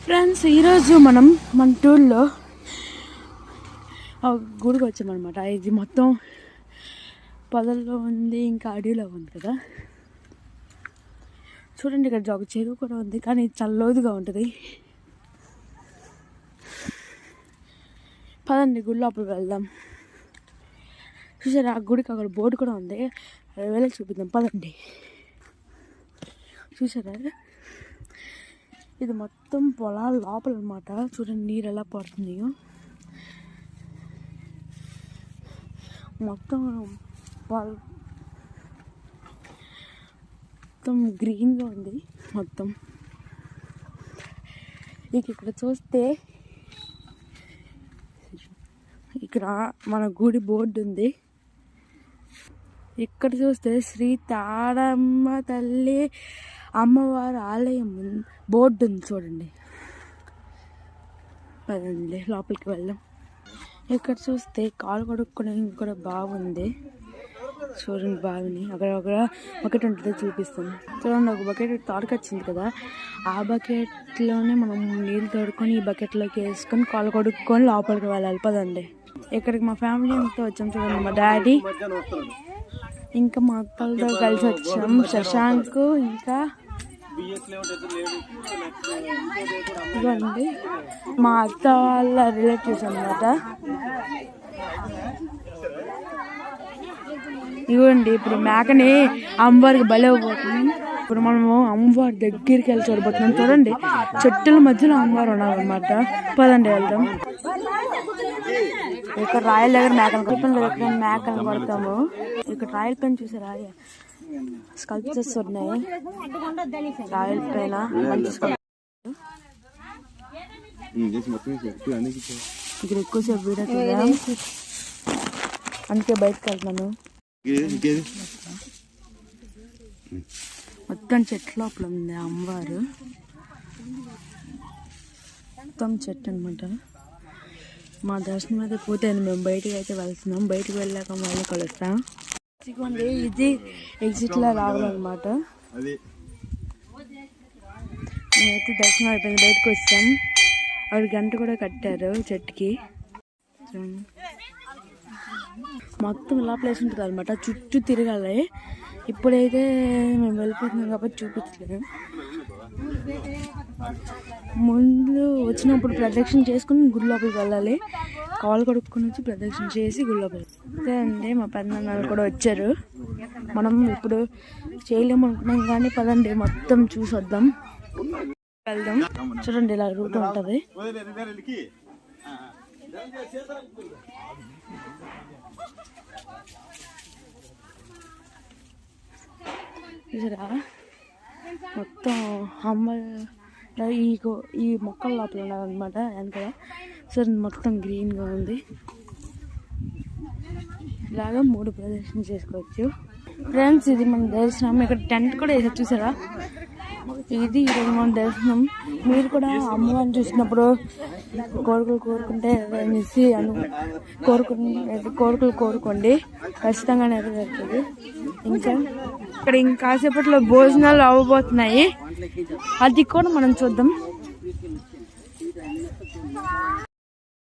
Friends, ఈరోజు మనం మన టూర్లో గుడికి వచ్చామన్నమాట. ఇది మొత్తం పొదల్లో ఉంది, ఇంకా అడవిలో ఉంది కదా. చూడండి, ఇక్కడ ఒక చెరువు కూడా ఉంది, కానీ చాలా లోతుగా ఉంటుంది. పదండి గుడి లోపల వెళ్దాం. చూసారా, ఆ గుడికి అక్కడ బోర్డు కూడా ఉంది, అది వెళ్ళి చూపిద్దాం. పదండి. చూసారా, ఇది మొత్తం పొలాల లోపల అనమాట. చూడండి నీరు ఎలా పడుతున్నాయో. మొత్తం గ్రీన్గా ఉంది మొత్తం. ఇక్కడ చూస్తే ఇక్కడ మన గుడి బోర్డు ఉంది. ఇక్కడ చూస్తే శ్రీ తాడమ్మ తల్లి అమ్మవారి ఆలయం బోర్డు ఉంది చూడండి. పదండి లోపలికి వెళ్దాం. ఇక్కడ చూస్తే కాలు కడుక్కోవడానికి కూడా బాగుంది. చూడండి బావిని, అక్కడ ఒక బకెట్ ఉంటుంది, చూపిస్తాను. చూడండి, ఒక బకెట్ తోడుకొచ్చింది కదా, ఆ బకెట్లోనే మనం నీళ్ళు తోడుకొని ఈ బకెట్లోకి వేసుకొని కాలు కడుక్కొని లోపలికి వెళ్ళాలి. పదండి. ఇక్కడికి మా ఫ్యామిలీ అంతా వచ్చాం. చూడండి, మా డాడీ ఇంకా మా అక్కలతో కలిసి వచ్చాం. శశాంక్ ఇంకా ఇవ్వండి మా అత్త వాళ్ళ రిలేటివ్స్ అన్నమాట. ఇవ్వండి, ఇప్పుడు మేకని అమ్మవారికి బలైపోతుంది. ఇప్పుడు మనము అమ్మవారి దగ్గరికి వెళ్ళి చూడబోతున్నాం. చూడండి, చెట్టుల మధ్యలో అమ్మవారు ఉన్నారన్నమాట. పదండి వెళ్దాం. ఇక్కడ రాయల దగ్గర మేకలు పడతాము. ఇక్కడ రాయల పైన చూసారా, స్కల్ప్చర్స్ ఉన్నాయి రాయల పైన. ఇక్కడ ఎక్కువసేపు వీడియో, అందుకే బయటకు వెళ్తున్నాను. మొత్తం చెట్ల లోపల ఉంది అమ్మవారు. మొత్తం చెట్టు అనమాట. మా దర్శనం అయితే పూర్తయింది. మేము బయటకు అయితే వెళ్తున్నాం. బయటకు వెళ్ళాక మళ్ళీ కలుస్తాం. ఇది ఎగ్జిట్ లా రావాలన్నమాట. మేమైతే దర్శనం అయిపోయింది, బయటకు వచ్చాం. అక్కడ గంట కూడా కట్టారు చెట్టుకి. మొత్తం ఇలా ప్లేస్ ఉంటుంది అనమాట, చుట్టూ తిరగాలి. ఇప్పుడైతే మేము వెళ్ళిపోతున్నాం కాబట్టి చూపించలేదు. ముందు వచ్చినప్పుడు ప్రదక్షిణ చేసుకుని గుడి లోపలికి వెళ్ళాలి. కాలు కడుక్కొని వచ్చి ప్రదక్షిణ చేసి గుడి లోపలి. అంతే అండి, మా పెద్దనాన్నలు కూడా వచ్చారు. మనం ఇప్పుడు చేయలేము అనుకున్నాం, కానీ పదండి మొత్తం చూసొద్దాం, వెళ్దాం. చూడండి, ఇలా రూట్ ఉంటుంది. చూసారా, మొత్తం అమ్మ ఈ మొక్కల లోపల ఉన్నారనమాట వెనకాల. సో మొత్తం గ్రీన్గా ఉంది. ఇలాగా 3 ప్రదర్శన చేసుకోవచ్చు. ఫ్రెండ్స్, ఇది మన దర్శనం. ఇక్కడ టెంట్ కూడా వేసారు చూసారా. ఇది ఈరోజు మన దర్శనం. మీరు కూడా అమ్మవారిని చూసినప్పుడు కోరికలు కోరుకుంటే అనేసి కోరికలు కోరుకోండి, ఖచ్చితంగా నెరవేరుతుంది. ఇంకా ఇక్కడ ఇంకాసేపట్లో భోజనాలు అవ్వబోతున్నాయి, అది కూడా మనం చూద్దాం.